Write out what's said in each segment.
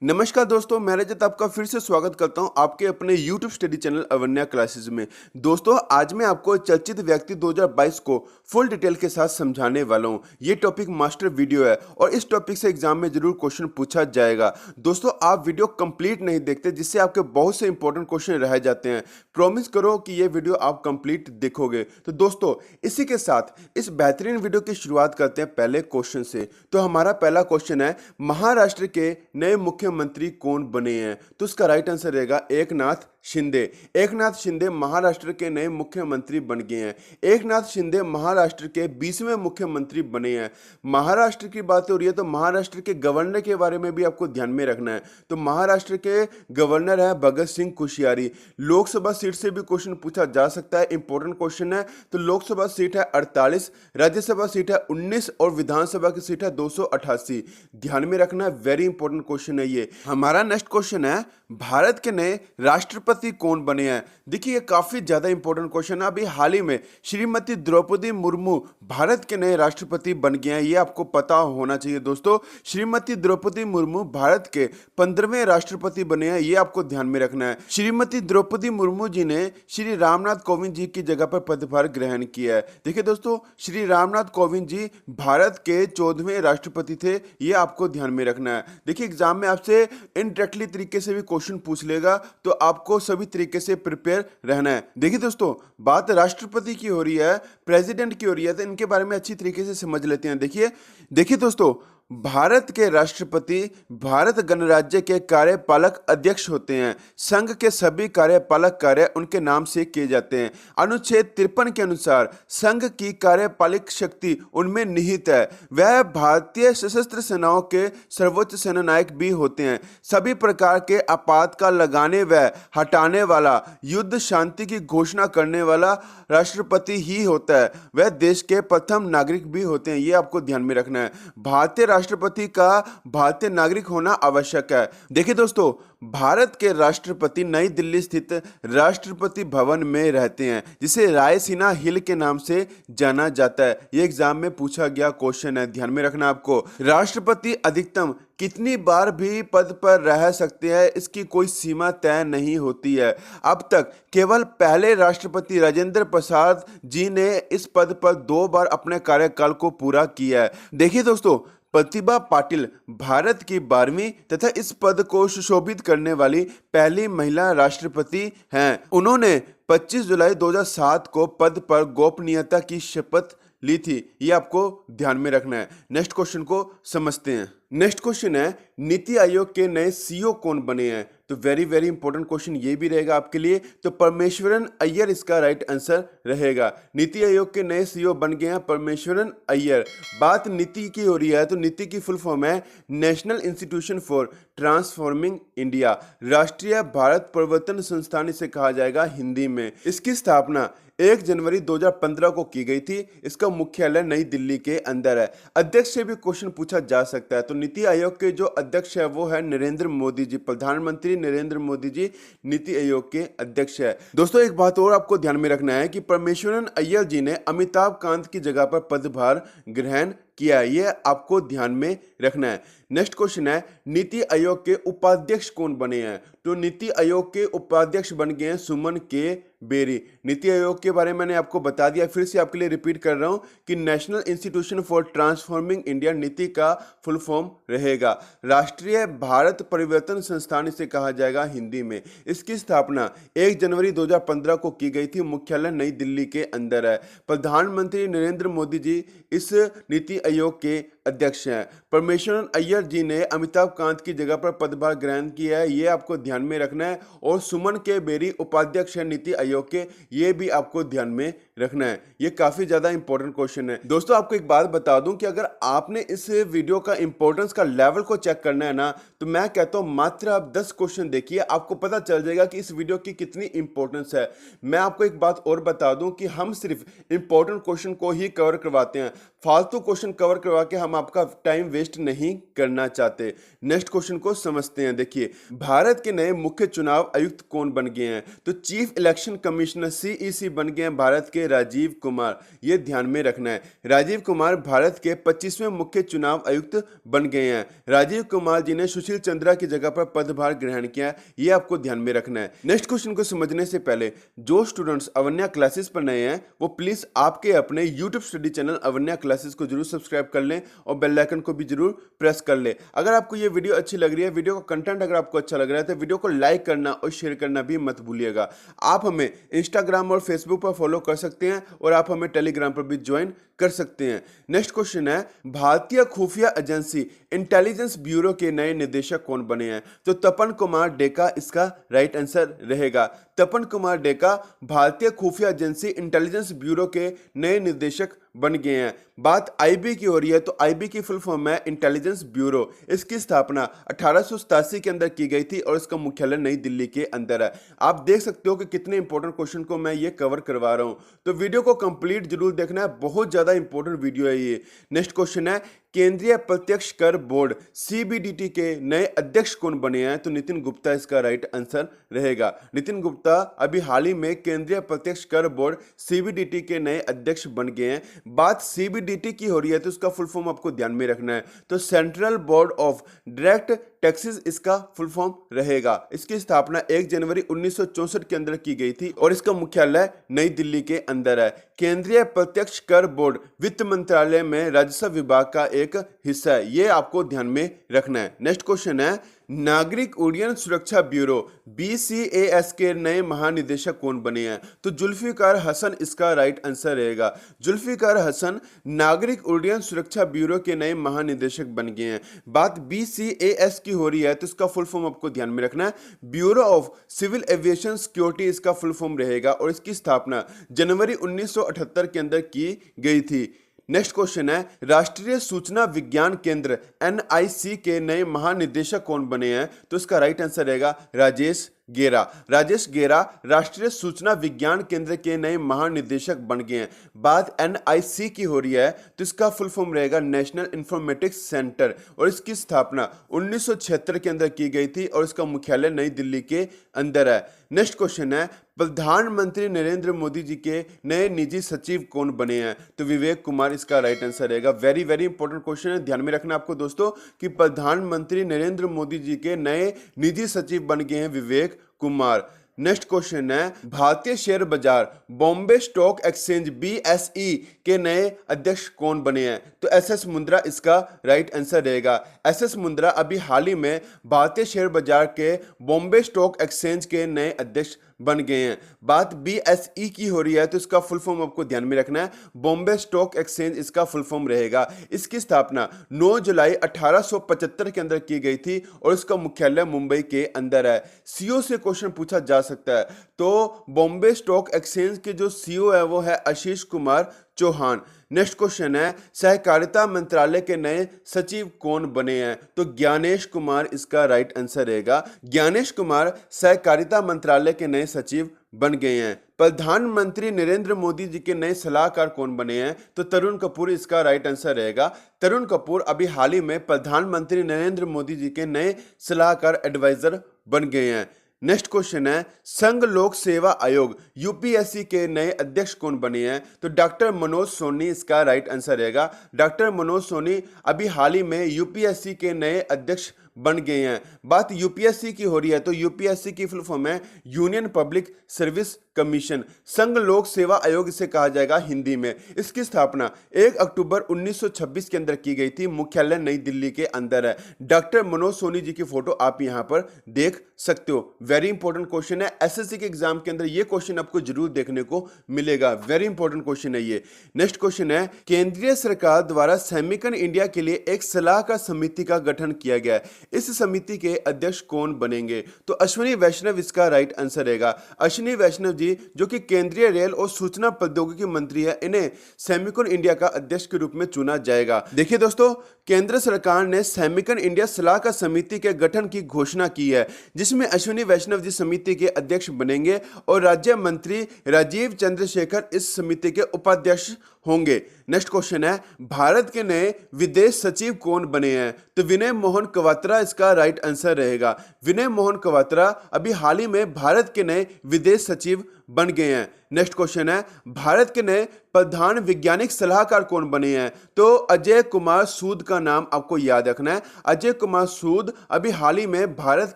नमस्कार दोस्तों, मैं रजत आपका फिर से स्वागत करता हूं आपके अपने YouTube study channel Avanya classes में। दोस्तों, आज मैं आपको चर्चित व्यक्ति 2022 को फुल डिटेल के साथ समझाने वाला हूं। ये टॉपिक मास्टर वीडियो है और इस टॉपिक से एग्जाम में जरूर क्वेश्चन पूछा जाएगा। दोस्तों, आप वीडियो कंप्लीट नहीं देखते जिससे आपके बहुत से इंपॉर्टेंट क्वेश्चन रह जाते हैं। प्रॉमिस करो कि ये वीडियो आप कंप्लीट देखोगे। तो दोस्तों, इसी के साथ इस बेहतरीन वीडियो की शुरुआत करते हैं पहले क्वेश्चन से। तो हमारा पहला क्वेश्चन है, महाराष्ट्र के नए मुख्यमंत्री कौन बने हैं? तो इसका राइट आंसर रहेगा एकनाथ शिंदे। एकनाथ शिंदे महाराष्ट्र के नए मुख्यमंत्री बन गए हैं। एकनाथ शिंदे महाराष्ट्र के 20वें मुख्यमंत्री बने हैं। महाराष्ट्र की बात हो रही है तो महाराष्ट्र के गवर्नर के बारे में भी आपको ध्यान में रखना है। तो महाराष्ट्र के गवर्नर है भगत सिंह कोश्यारी। लोकसभा सीट से भी क्वेश्चन पूछा जा सकता है, इंपॉर्टेंट क्वेश्चन है। तो लोकसभा सीट है 48, राज्यसभा सीट है 19 और विधानसभा की सीट है 288। ध्यान में रखना, वेरी इंपॉर्टेंट क्वेश्चन है ये। हमारा नेक्स्ट क्वेश्चन है, भारत के नए राष्ट्रपति कौन बने हैं? देखिए, ये काफी ज्यादा इंपॉर्टेंट क्वेश्चन है। अभी हाल ही में श्रीमती द्रौपदी मुर्मू भारत के नए राष्ट्रपति बन गए हैं, ये आपको पता होना चाहिए। दोस्तों, श्रीमती द्रौपदी मुर्मू भारत के 15वें राष्ट्रपति बने हैं, ये आपको ध्यान में रखना है। श्रीमती द्रौपदी मुर्मू जी ने श्री रामनाथ कोविंद जी की जगह पर पदभार ग्रहण किया है। देखिए दोस्तों, श्री रामनाथ कोविंद जी भारत के 14वें राष्ट्रपति थे, ये आपको ध्यान में रखना है। देखिए, एग्जाम में आपसे इनडायरेक्टली तरीके से भी क्वेश्चन पूछ लेगा, तो आपको सभी तरीके से प्रिपेयर रहना है। देखिए दोस्तों, बात राष्ट्रपति की हो रही है, प्रेसिडेंट की हो रही है, तो इनके बारे में अच्छी तरीके से समझ लेते हैं। देखिए दोस्तों, भारत के राष्ट्रपति भारत गणराज्य के कार्यपालक अध्यक्ष होते हैं। संघ के सभी कार्यपालक कार्य उनके नाम से किए जाते हैं। अनुच्छेद 53 के अनुसार संघ की कार्यपालक शक्ति उनमें निहित है। वह भारतीय सशस्त्र सेनाओं के सर्वोच्च सेनानायक भी होते हैं। सभी प्रकार के आपातकाल लगाने व हटाने वाला, युद्ध शांति की घोषणा करने वाला राष्ट्रपति ही होता है। वह देश के प्रथम नागरिक भी होते हैं, ये आपको ध्यान में रखना है। भारतीय राष्ट्रपति का भारतीय नागरिक होना आवश्यक है। देखिए दोस्तों, भारत के राष्ट्रपति नई दिल्ली स्थित राष्ट्रपति भवन में रहते हैं, जिसे रायसीना हिल के नाम से जाना जाता है। ये एग्जाम में पूछा गया क्वेश्चन है, ध्यान में रखना आपको। राष्ट्रपति अधिकतम कितनी बार भी पद पर रह सकते हैं, इसकी कोई सीमा तय नहीं होती है। अब तक केवल पहले राष्ट्रपति राजेंद्र प्रसाद जी ने इस पद पर 2 बार अपने कार्यकाल को पूरा किया है। देखिए दोस्तों, प्रतिभा पाटिल भारत की 12वीं तथा इस पद को सुशोभित करने वाली पहली महिला राष्ट्रपति हैं। उन्होंने 25 जुलाई 2007 को पद पर गोपनीयता की शपथ ली थी, ये आपको ध्यान में रखना है। नेक्स्ट क्वेश्चन को समझते हैं। नेक्स्ट क्वेश्चन है, नीति आयोग के नए सीईओ कौन बने हैं? तो वेरी वेरी इंपॉर्टेंट क्वेश्चन ये भी रहेगा आपके लिए। तो परमेश्वरन अय्यर इसका राइट आंसर रहेगा। नीति आयोग के नए सीईओ बन गए हैं परमेश्वरन अय्यर। बात नीति की हो रही है, तो नीति की फुल फॉर्म है national institution for transforming India. राष्ट्रीय भारत प्रवर्तन संस्थान इसे कहा जाएगा हिंदी में। इसकी स्थापना 1 जनवरी 2015 को की गई थी। इसका मुख्यालय नई दिल्ली के अंदर है। अध्यक्ष से भी क्वेश्चन पूछा जा सकता है। तो नीति आयोग के जो अध्यक्ष है वो है नरेंद्र मोदी जी। प्रधानमंत्री नरेंद्र मोदी जी नीति आयोग के अध्यक्ष है। दोस्तों, एक बात और आपको ध्यान में रखना है कि परमेश्वरन अय्यर जी ने अमिताभ कांत की जगह पर पदभार ग्रहण किया, ये आपको ध्यान में रखना है। नेक्स्ट क्वेश्चन है, नीति आयोग के उपाध्यक्ष कौन बने हैं? तो नीति आयोग के उपाध्यक्ष बन गए हैं सुमन के बेरी। नीति आयोग के बारे में मैंने आपको बता दिया, फिर से आपके लिए रिपीट कर रहा हूं कि national institution for transforming India नीति का फुल फॉर्म रहेगा राष्ट्रीय भारत परिवर्तन संस्थान, इसे कहा जाएगा हिंदी में। इसकी स्थापना 1 जनवरी 2015 को की गई थी। मुख्यालय नई दिल्ली के अंदर है। प्रधानमंत्री नरेंद्र मोदी जी इस नीति आयोग के अध्यक्ष हैं। परमेश्वरन अय्यर जी ने अमिताभ कांत की जगह पर पदभार ग्रहण किया है, ये आपको ध्यान में रखना है। और सुमन के बेरी उपाध्यक्ष है नीति आयोग के, ये भी आपको ध्यान में रखना है। ये काफी ज्यादा इंपॉर्टेंट क्वेश्चन है। दोस्तों, आपको एक बात बता दूं कि अगर आपने इस वीडियो का इंपॉर्टेंस का लेवल को चेक करना है ना, तो मैं कहता हूं मात्र आप 10 क्वेश्चन देखिए, आपको पता चल जाएगा कि इस वीडियो की कितनी इंपॉर्टेंस है। मैं आपको एक बात और बता दूं कि हम सिर्फ इंपॉर्टेंट क्वेश्चन को ही कवर करवाते हैं, फालतू क्वेश्चन कवर करवा के हम आपका टाइम वेस्ट नहीं करना चाहते। नेक्स्ट क्वेश्चन को समझते हैं। देखिए, भारत के नए मुख्य चुनाव आयुक्त कौन बन गए हैं? तो चीफ इलेक्शन कमिश्नर CEC बन गए हैं भारत के के राजीव कुमार, ये ध्यान में रखना है। राजीव कुमार भारत के 25वें मुख्य चुनाव आयुक्त बन गए हैं। राजीव कुमार जी ने सुशील चंद्रा की जगह पर पदभार ग्रहण किया, ये आपको ध्यान में रखना है। नेक्स्ट क्वेश्चन को समझने से पहले जो स्टूडेंट्स अवन्या क्लासेस पर नए हैं वो प्लीज आपके अपने YouTube study channel Avanya classes को जरूर सब्सक्राइब कर लें और बेल आइकन को भी जरूर प्रेस कर लें। अगर आपको ये वीडियो अच्छी लग रही है, वीडियो का कंटेंट अगर आपको अच्छा लग रहा है तो वीडियो को लाइक करना और शेयर करना भी मत भूलिएगा। आप हमें इंस्टाग्राम और फेसबुक पर फॉलो कर सकते हैं और आप हमें टेलीग्राम पर भी ज्वाइन कर सकते हैं। नेक्स्ट क्वेश्चन है, भारतीय खुफिया एजेंसी इंटेलिजेंस ब्यूरो के नए निदेशक कौन बने हैं? तो तपन कुमार डेका इसका राइट आंसर रहेगा। तपन कुमार डेका भारतीय खुफिया एजेंसी इंटेलिजेंस ब्यूरो के नए निदेशक बन गए हैं। बात आईबी की हो रही है तो आईबी की फुल फॉर्म है इंटेलिजेंस ब्यूरो। इसकी स्थापना 1887 के अंदर की गई थी और इसका मुख्यालय नई दिल्ली के अंदर है। आप देख सकते हो कि कितने इंपॉर्टेंट क्वेश्चन को मैं ये कवर करवा रहा हूं, तो वीडियो को कंप्लीट जरूर देखना है, बहुत ज्यादा इंपॉर्टेंट वीडियो है ये। नेक्स्ट क्वेश्चन है, केंद्रीय प्रत्यक्ष कर बोर्ड सीबीडीटी के नए अध्यक्ष कौन बने हैं? तो नितिन गुप्ता इसका राइट आंसर रहेगा। नितिन गुप्ता अभी हाल ही में केंद्रीय प्रत्यक्ष कर बोर्ड सीबीडीटी के नए अध्यक्ष बन गए हैं। बात सीबीडीटी की हो रही है तो उसका फुल फॉर्म आपको ध्यान में रखना है, तो central board of direct taxes इसका फुल फॉर्म रहेगा। इसकी स्थापना 1 जनवरी 1964 के अंदर की गई थी और इसका मुख्यालय नई दिल्ली के अंदर है। केंद्रीय प्रत्यक्ष कर बोर्ड वित्त मंत्रालय में राजस्व विभाग का एक हिस्सा है, ये आपको ध्यान में रखना है। नेक्स्ट क्वेश्चन है, नागरिक उड्डयन सुरक्षा ब्यूरो बीसीएएस के नए महानिदेशक कौन बने हैं? तो जुल्फिकार हसन इसका राइट आंसर रहेगा। जुल्फिकार हसन नागरिक उड्डयन सुरक्षा ब्यूरो के नए महानिदेशक बन गए हैं। बात बीसीएएस की हो रही है तो इसका फुल फॉर्म आपको ध्यान में रखना है, bureau of civil aviation security इसका फुल फॉर्म रहेगा और इसकी स्थापना जनवरी 1978 के अंदर की गई थी। नेक्स्ट क्वेश्चन है, राष्ट्रीय सूचना विज्ञान केंद्र एनआईसी के नए महानिदेशक कौन बने हैं? तो इसका राइट आंसर रहेगा राजेश गेरा। राजेश गेरा राष्ट्रीय सूचना विज्ञान केंद्र के नए महानिदेशक बन गए हैं। बात एनआईसी की हो रही है तो इसका फुल फॉर्म रहेगा नेशनल इंफॉर्मेटिक्स सेंटर और इसकी स्थापना 1976 के अंदर की गई थी और इसका मुख्यालय नई दिल्ली के अंदर है। नेक्स्ट क्वेश्चन है, प्रधानमंत्री नरेंद्र मोदी जी के नए निजी सचिव कौन बने हैं? तो विवेक कुमार इसका राइट आंसर रहेगा। वेरी वेरी इंपॉर्टेंट क्वेश्चन है, ध्यान में रखना आपको दोस्तों कि प्रधानमंत्री नरेंद्र मोदी जी के नए निजी सचिव बन गए हैं विवेक कुमार। नेक्स्ट क्वेश्चन है, भारतीय शेयर बाजार बॉम्बे स्टॉक एक्सचेंज बीएसई के नए अध्यक्ष कौन बने हैं? तो एसएस मुंद्रा इसका राइट आंसर रहेगा। एसएस मुंद्रा अभी हाल ही में भारतीय शेयर बाजार के बॉम्बे स्टॉक एक्सचेंज के नए अध्यक्ष बन गए हैं। बात बीएसई की हो रही है तो इसका फुल फॉर्म आपको ध्यान में रखना है, बॉम्बे स्टॉक एक्सचेंज इसका फुल फॉर्म रहेगा। इसकी स्थापना 9 जुलाई 1875 के अंदर की गई थी और इसका मुख्यालय मुंबई के अंदर है। सीईओ से क्वेश्चन पूछा जा सकता है, तो बॉम्बे स्टॉक एक्सचेंज के जो सीईओ है वो है आशीष कुमार चौहान। नेक्स्ट क्वेश्चन है, सहकारिता मंत्रालय के नए सचिव कौन बने हैं? तो ज्ञानेश कुमार इसका राइट आंसर रहेगा। ज्ञानेश कुमार सहकारिता मंत्रालय के नए सचिव बन गए हैं। प्रधानमंत्री नरेंद्र मोदी जी के नए सलाहकार कौन बने हैं? तो तरुण कपूर इसका राइट आंसर रहेगा। तरुण कपूर अभी हाल ही में प्रधानमंत्री नरेंद्र मोदी जी के नए सलाहकार एडवाइजर बन गए हैं। नेक्स्ट क्वेश्चन है, संघ लोक सेवा आयोग यूपीएससी के नए अध्यक्ष कौन बने हैं? तो डॉक्टर मनोज सोनी इसका राइट आंसर रहेगा। डॉक्टर मनोज सोनी अभी हाल ही में यूपीएससी के नए अध्यक्ष बन गए हैं। बात यूपीएससी की हो रही है तो यूपीएससी की फुल फॉर्म है यूनियन पब्लिक सर्विस कमीशन, संघ लोक सेवा आयोग इसे कहा जाएगा हिंदी में। इसकी स्थापना 1 अक्टूबर 1926 के अंदर की गई थी, मुख्यालय नई दिल्ली के अंदर है। डॉक्टर मनोज सोनी जी की फोटो आप यहां पर देख सकते हो। वेरी इंपॉर्टेंट क्वेश्चन है, एसएससी के एग्जाम के अंदर ये क्वेश्चन आपको जरूर देखने को मिलेगा। वेरी इंपॉर्टेंट क्वेश्चन है ये। नेक्स्ट क्वेश्चन है, केंद्रीय सरकार द्वारा सेमिकन इंडिया के लिए एक सलाहकार समिति का गठन किया गया है। इस समिति के अध्यक्ष कौन बनेंगे? तो अश्विनी वैष्णव इसका राइट आंसर रहेगा। अश्विनी वैष्णव जी जो कि केंद्रीय रेल और सूचना प्रौद्योगिकी मंत्री है, इन्हें सेमिकन इंडिया का अध्यक्ष के रूप में चुना जाएगा। देखिए दोस्तों, केंद्र सरकार ने सेमिकन इंडिया सलाहकार समिति के गठन की घोषणा की है, जिसमें अश्विनी वैष्णव जी समिति के अध्यक्ष बनेंगे और राज्य मंत्री राजीव चंद्रशेखर इस समिति के उपाध्यक्ष होंगे। नेक्स्ट क्वेश्चन है, भारत के नए विदेश सचिव कौन बने हैं? तो विनय मोहन क्वात्रा इसका राइट आंसर रहेगा। विनय मोहन क्वात्रा अभी हाल ही में भारत के नए विदेश सचिव बन गए हैं। नेक्स्ट क्वेश्चन है, भारत के नए प्रधान वैज्ञानिक सलाहकार कौन बने हैं? तो अजय कुमार सूद का नाम आपको याद रखना है। अजय कुमार सूद अभी हाल ही में भारत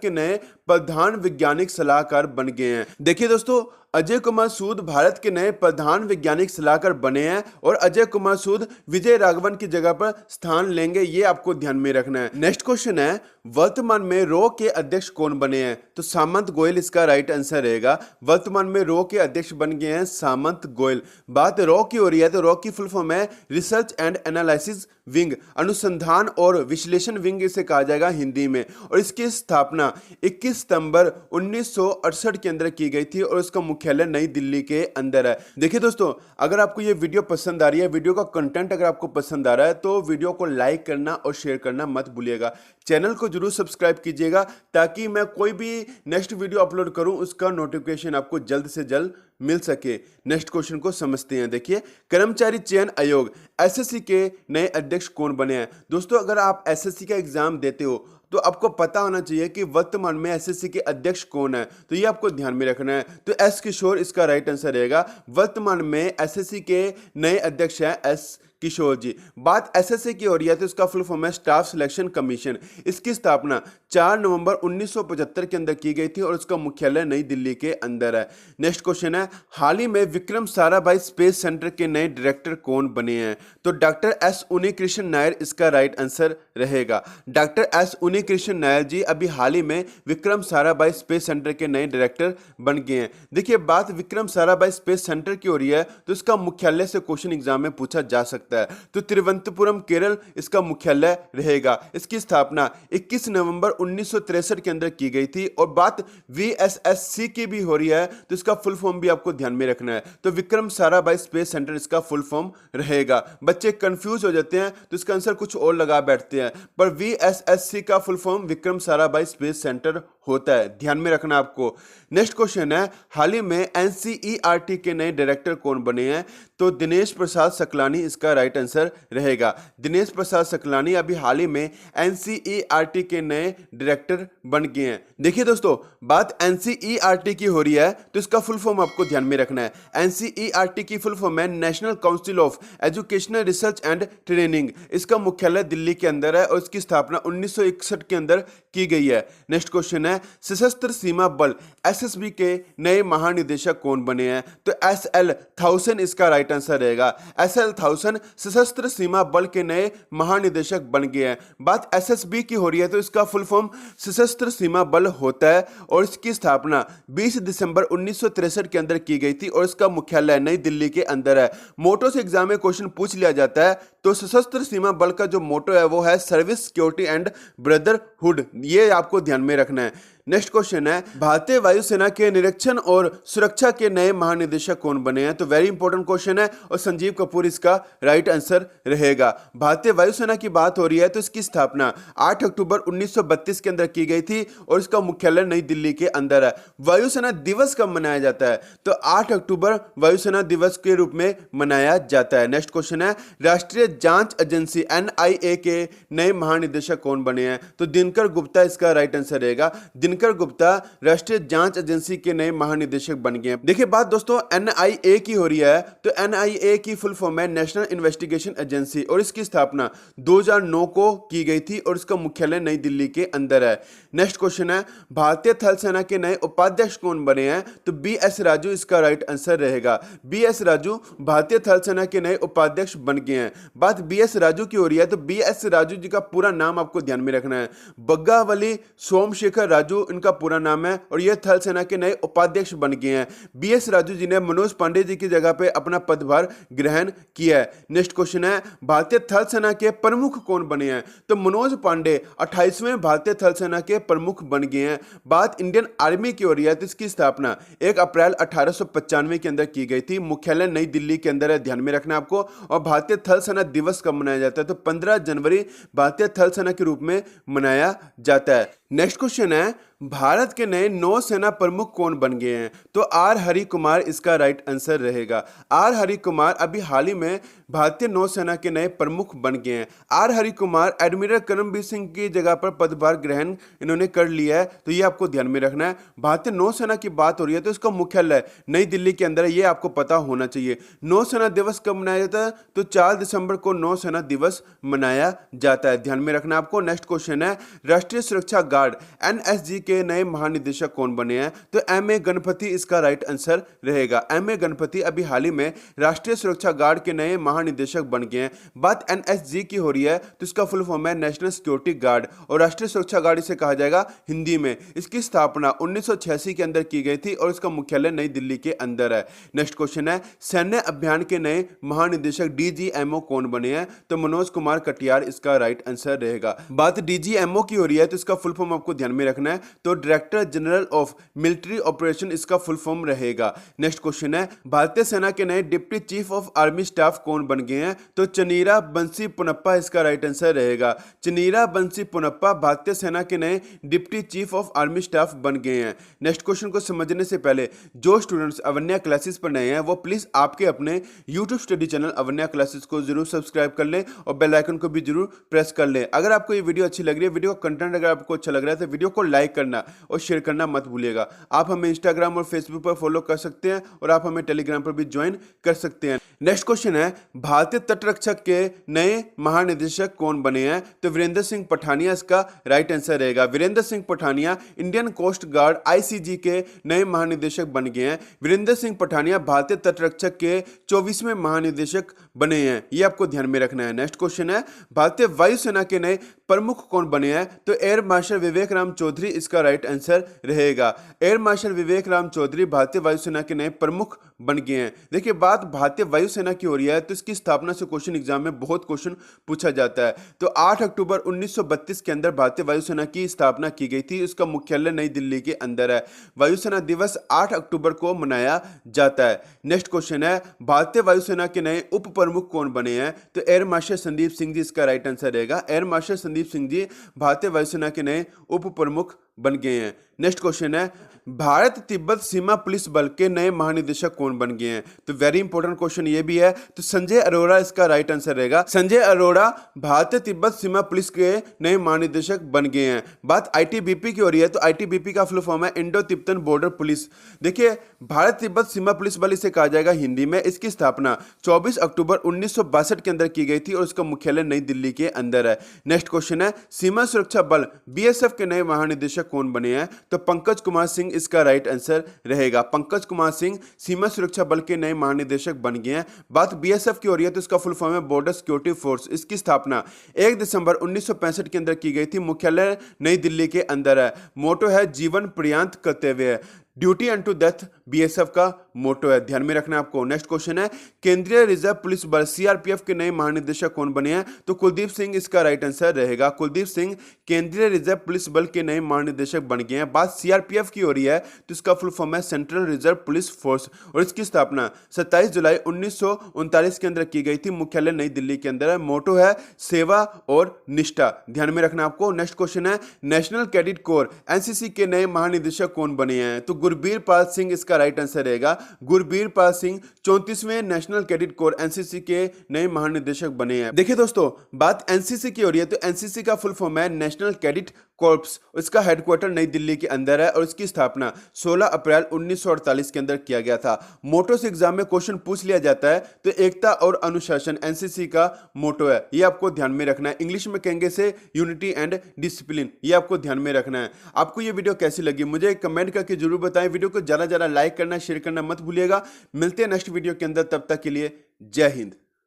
के नए प्रधान वैज्ञानिक सलाहकार बन गए हैं। देखिए दोस्तों, अजय कुमार सूद भारत के नए प्रधान वैज्ञानिक सलाहकार बने हैं और अजय कुमार सूद विजय राघवन की जगह पर स्थान लेंगे, ये आपको ध्यान में रखना है। नेक्स्ट क्वेश्चन है, वर्तमान में रॉ के अध्यक्ष कौन बने हैं? तो सामंत गोयल इसका राइट आंसर रहेगा। वर्तमान में रॉ के अध्यक्ष बन गए हैं सामंत गोयल। बात रॉ की हो रही है तो रॉ की फुल फॉर्म है रिसर्च एंड एनालिसिस विंग, अनुसंधान और विश्लेषण विंग इसे कहा जाएगा हिंदी में। और इसकी स्थापना 21 सितंबर 1968 के अंदर की गई थी और इसका मुख्यालय नई दिल्ली के अंदर है। देखिए दोस्तों, अगर आपको ये वीडियो पसंद आ रही है, वीडियो का कंटेंट अगर आपको पसंद आ रहा है तो वीडियो को लाइक करना और शेयर करना मत भूलिएगा। चैनल को जरूर सब्सक्राइब कीजिएगा ताकि मैं कोई भी नेक्स्ट वीडियो अपलोड करूं उसका नोटिफिकेशन आपको जल्द से जल्द मिल सके। नेक्स्ट क्वेश्चन को समझते हैं। देखिए, कर्मचारी चयन आयोग एसएससी के नए अध्यक्ष कौन बने हैं? दोस्तों, अगर आप एसएससी का एग्जाम देते हो तो आपको पता होना चाहिए कि वर्तमान में एसएससी के अध्यक्ष कौन है, तो ये आपको ध्यान में रखना है। तो एस किशोर इसका राइट आंसर रहेगा। वर्तमान में एसएससी के नए अध्यक्ष हैं एस किशोर जी। बात एसएससी की हो रही है तो इसका फुल फॉर्म है स्टाफ सिलेक्शन कमीशन। इसकी स्थापना 4 नवंबर 1975 के अंदर की गई थी और इसका मुख्यालय नई दिल्ली के अंदर है। नेक्स्ट क्वेश्चन है, हाल ही में विक्रम साराभाई स्पेस सेंटर के नए डायरेक्टर कौन बने हैं? तो डॉक्टर एस उन्नीकृष्ण नायर इसका राइट आंसर रहेगा। डॉक्टर एस उन्नीकृष्ण नायर जी अभी हाल ही में विक्रम साराभाई स्पेस सेंटर के नए डायरेक्टर बन गए हैं। देखिए, बात विक्रम साराभाई स्पेस सेंटर की हो रही है तो इसका मुख्यालय से क्वेश्चन एग्जाम में पूछा जा सकता है। तो तिरुवनंतपुरम केरल इसका मुख्यालय रहेगा। इसकी स्थापना 21 नवंबर 1963 के अंदर की गई थी। और बात वीएसएससी की भी हो रही है तो इसका फुल फॉर्म भी आपको ध्यान में रखना है। तो विक्रम साराभाई स्पेस सेंटर इसका फुल फॉर्म रहेगा। बच्चे कंफ्यूज हो जाते हैं तो इसका आंसर कुछ और लगा बैठते हैं, पर वीएसएससी का full form Vikram Sarabhai space centre होता है, ध्यान में रखना आपको। नेक्स्ट क्वेश्चन है, हाल ही में एनसीईआरटी के नए डायरेक्टर कौन बने हैं? तो दिनेश प्रसाद सकलानी इसका राइट आंसर रहेगा। दिनेश प्रसाद सकलानी अभी हाल ही में एनसीईआरटी के नए डायरेक्टर बन गए हैं। देखिए दोस्तों, बात एनसीईआरटी की हो रही है तो इसका फुल फॉर्म आपको ध्यान में रखना है। एनसीईआरटी की फुल फॉर्म है national council of educational research and training. इसका मुख्यालय दिल्ली के अंदर है और इसकी स्थापना 1961 के अंदर की गई है। नेक्स्ट क्वेश्चन है, सशस्त्र सीमा बल एसएसबी के नए महानिदेशक कौन बने हैं? तो एसएल थाउसेंड इसका राइट आंसर रहेगा। एसएल थाउसेंड सशस्त्र सीमा बल के नए महानिदेशक बन गए हैं। बात एसएसबी की हो रही है तो इसका फुल फॉर्म सशस्त्र सीमा बल होता है और इसकी स्थापना 20 दिसंबर 1963 के अंदर की गई थी और इसका मुख्यालय नई दिल्ली के अंदर है। मोटो से एग्जाम में क्वेश्चन पूछ लिया जाता है तो सशस्त्र सीमा बल का जो मोटो है वो है सर्विस, सिक्योरिटी एंड ब्रदरहुड, ये आपको ध्यान में रखना है। नेक्स्ट क्वेश्चन है, भारतीय वायुसेना के निरीक्षण और सुरक्षा के नए महानिदेशक कौन बने हैं? तो वेरी इंपॉर्टेंट क्वेश्चन है और संजीव कपूर इसका राइट आंसर रहेगा। भारतीय वायुसेना की बात हो रही है तो इसकी स्थापना 8 अक्टूबर 1932 के अंदर की गई थी और इसका मुख्यालय नई दिल्ली के अंदर है। वायुसेना दिवस कब मनाया जाता है? तो 8 अक्टूबर वायुसेना दिवस के रूप में मनाया जाता है। नेक्स्ट क्वेश्चन है, राष्ट्रीय जांच एजेंसी एनआईए के नए महानिदेशक कौन बने हैं? तो दिनकर गुप्ता इसका राइट आंसर रहेगा। दिनकर गुप्ता राष्ट्रीय जांच एजेंसी के नए महानिदेशक बन गए। देखिए, बात दोस्तों एनआईए की हो रही है तो एनआईए की फुल फॉर्म है नेशनल इन्वेस्टिगेशन एजेंसी और इसकी स्थापना 2009 को की गई थी और इसका मुख्यालय नई दिल्ली के अंदर है। नेक्स्ट क्वेश्चन है, भारतीय थल सेना के नए उपाध्यक्ष कौन बने हैं? तो बीएस राजू इसका राइट आंसर रहेगा। बीएस राजू भारतीय थल सेना के नए उपाध्यक्ष बन गए हैं। बात बीएस राजू की हो रही है तो बीएस राजू जी का पूरा नाम आपको ध्यान में रखना है। बग्गावली सोमशेखर राजू इनका पूरा नाम है और ये थल सेना के नए उपाध्यक्ष बन गए हैं। बीएस राजू जी ने मनोज पांडे जी की जगह पे अपना पदभार ग्रहण किया है। नेक्स्ट क्वेश्चन है, भारतीय थल सेना के प्रमुख कौन बने हैं? तो मनोज पांडे 28वें भारतीय थल सेना के प्रमुख बन गए हैं। बात इंडियन आर्मी की हो रही है तो इसकी स्थापना 1 अप्रैल 1895 के अंदर की गई थी। मुख्यालय नई दिल्ली के अंदर है, ध्यान में रखना आपको। और भारतीय थल सेना दिवस कब मनाया जाता है? तो 15 जनवरी भारतीय थल सेना के रूप में मनाया जाता है। नेक्स्ट क्वेश्चन है, भारत के नए नौसेना प्रमुख कौन बन गए हैं? तो आर हरि कुमार इसका राइट आंसर रहेगा। आर हरि कुमार अभी हाल ही में भारतीय नौसेना के नए प्रमुख बन गए हैं। आर हरि कुमार एडमिरल करमबीर सिंह की जगह पर पदभार ग्रहण इन्होंने कर लिया है, तो ये आपको ध्यान में रखना है। भारतीय नौसेना की बात हो रही है तो इसका मुख्यालय नई दिल्ली के अंदर है, ये आपको पता होना चाहिए। नौसेना दिवस कब मनाया जाता है? तो 4 दिसंबर को नौसेना दिवस मनाया जाता है, ध्यान में रखना आपको। नेक्स्ट क्वेश्चन है, राष्ट्रीय सुरक्षा गार्ड एनएसजी के नए महानिदेशक कौन बने हैं? तो एम ए गणपति इसका राइट आंसर रहेगा। एम ए गणपति अभी हाल ही में राष्ट्रीय सुरक्षा गार्ड के नए महानिदेशक बन गए हैं। बात एनएसजी की हो रही है तो इसका फुल फॉर्म है नेशनल सिक्योरिटी गार्ड, और राष्ट्रीय सुरक्षा गार्ड इसे कहा जाएगा हिंदी में। इसकी स्थापना 1986 के अंदर की गई थी और इसका मुख्यालय नई दिल्ली के अंदर है। नेक्स्ट क्वेश्चन है, सैन्य अभियान के नए महानिदेशक डीजीएमओ कौन बने हैं? तो मनोज कुमार कटियार इसका राइट आंसर रहेगा। बात डीजीएमओ की हो रही है तो इसका फुल फॉर्म आपको ध्यान में रखना है, तो director general of military operation इसका फुल फॉर्म रहेगा। नेक्स्ट क्वेश्चन है, भारतीय सेना के नए deputy chief of army staff कौन बन गए हैं? तो चनीरा बंसी पुनप्पा इसका राइट आंसर रहेगा। चनीरा बंसी पुनप्पा भारतीय सेना के नए deputy chief of army staff बन गए हैं। नेक्स्ट क्वेश्चन को समझने से पहले जो स्टूडेंट्स अवन्या क्लासेस पर नए हैं वो प्लीज आपके अपने YouTube study channel Avanya classes को जरूर सब्सक्राइब कर लें और बेल आइकन को भी जरूर प्रेस कर लें। अगर आपको ये वीडियो अच्छी लग रही है, वीडियो का कंटेंट अगर आपको अच्छा लग रहा है तो वीडियो को लाइक करना और शेयर करना मत भूलिएगा। आप हमें इंस्टाग्राम और फेसबुक पर फॉलो कर सकते हैं और आप हमें टेलीग्राम पर भी ज्वाइन कर सकते हैं। नेक्स्ट क्वेश्चन है, भारतीय तटरक्षक के नए महानिदेशक कौन बने हैं? तो वीरेंद्र सिंह पठानिया इसका राइट आंसर रहेगा। Virendra Singh Pathania Indian coast guard ICG के नए महानिदेशक बन गए हैं। वीरेंद्र सिंह पठानिया भारतीय तटरक्षक के 24वें महानिदेशक बने हैं, ये आपको ध्यान में रखना है। नेक्स्ट क्वेश्चन है, भारतीय वायुसेना के नए प्रमुख कौन बने हैं? तो एयर मार्शल विवेक राम चौधरी इसका राइट आंसर रहेगा। एयर मार्शल विवेक राम चौधरी भारतीय वायुसेना के नए प्रमुख बन गए हैं। देखिए, बात भारतीय वायुसेना की हो रही है तो इसकी स्थापना से क्वेश्चन एग्जाम में बहुत क्वेश्चन पूछा जाता है। तो 8 अक्टूबर 1932 के अंदर भारतीय वायुसेना की स्थापना की गई थी, इसका मुख्यालय नई दिल्ली के अंदर है। वायुसेना दिवस 8 अक्टूबर को मनाया जाता है। नेक्स्ट क्वेश्चन है, भारतीय वायुसेना के नए उप प्रमुख कौन बने हैं? तो एयर मार्शल संदीप सिंह जी इसका राइट आंसर रहेगा। एयर मार्शल संदीप सिंह जी भारतीय वायुसेना के नए उप प्रमुख बन गए हैं। नेक्स्ट क्वेश्चन है, भारत तिब्बत सीमा पुलिस बल के नए महानिदेशक कौन बन गए हैं? तो वेरी इंपॉर्टेंट क्वेश्चन ये भी है, तो संजय अरोड़ा इसका राइट आंसर रहेगा। संजय अरोड़ा भारतीय तिब्बत सीमा पुलिस के नए महानिदेशक बन गए हैं। बात आईटीबीपी की हो रही है तो आईटीबीपी का फुल फॉर्म है इंडो तिब्बतन बॉर्डर पुलिस। देखिए, भारत तिब्बत सीमा पुलिस बल इसे कहा जाएगा हिंदी में। इसकी स्थापना 24 अक्टूबर 1962 के अंदर की गई थी और इसका मुख्यालय नई दिल्ली के अंदर है। नेक्स्ट क्वेश्चन है, सीमा सुरक्षा बल बीएसएफ के नए महानिदेशक कौन बने हैं? तो पंकज कुमार सिंह इसका राइट आंसर रहेगा। पंकज कुमार सिंह सीमा सुरक्षा बल के नए महानिदेशक बन गए हैं। बात बीएसएफ की हो रही है तो इसका फुल फॉर्म है बॉर्डर सिक्योरिटी फोर्स। इसकी स्थापना 1 दिसंबर 1965 के अंदर की गई थी, मुख्यालय नई दिल्ली के अंदर है। मोटो है जीवन पर्यंत कर्तव्य है, ड्यूटी अनटू डेथ बीएसएफ का मोटो है, ध्यान में रखना है आपको। नेक्स्ट क्वेश्चन है, केंद्रीय रिजर्व पुलिस बल सीआरपीएफ के नए महानिदेशक कौन बने हैं? तो कुलदीप सिंह इसका राइट आंसर रहेगा। कुलदीप सिंह केंद्रीय रिजर्व पुलिस बल के नए महानिदेशक बन गए हैं। बात सीआरपीएफ की हो रही है तो इसका फुल फॉर्म है सेंट्रल रिजर्व पुलिस फोर्स और इसकी स्थापना 27 जुलाई 1939 के अंदर की गई थी, मुख्यालय नई दिल्ली के अंदर है। मोटो है सेवा और निष्ठा, ध्यान में रखना आपको। नेक्स्ट क्वेश्चन है, नेशनल कैडेट कोर एनसीसी के नए महानिदेशक कौन बने हैं? तो गुरबीर पाल सिंह इसका राइट आंसर रहेगा। गुरबीर पाल सिंह 34वें नेशनल कैडेट कोर एनसीसी के नए महानिदेशक बने हैं। देखिए दोस्तों, बात एनसीसी की हो रही है तो एनसीसी का फुल फॉर्म है नेशनल कैडेट कॉर्प्स। इसका हेडक्वार्टर नई दिल्ली के अंदर है और इसकी स्थापना 16 अप्रैल 1948 के अंदर किया गया था। मोटो से एग्जाम में क्वेश्चन पूछ लिया जाता है तो एकता और अनुशासन एनसीसी का मोटो है, ये आपको ध्यान में रखना है। इंग्लिश में कहेंगे से यूनिटी एंड डिसिप्लिन, ये आपको ध्यान में रखना है। आपको ये वीडियो कैसी लगी मुझे कमेंट करके जरूर बताएं। वीडियो को ज्यादा लाइक करना शेयर करना मत भूलिएगा। मिलते हैं नेक्स्ट वीडियो के अंदर, तब तक के लिए जय हिंद।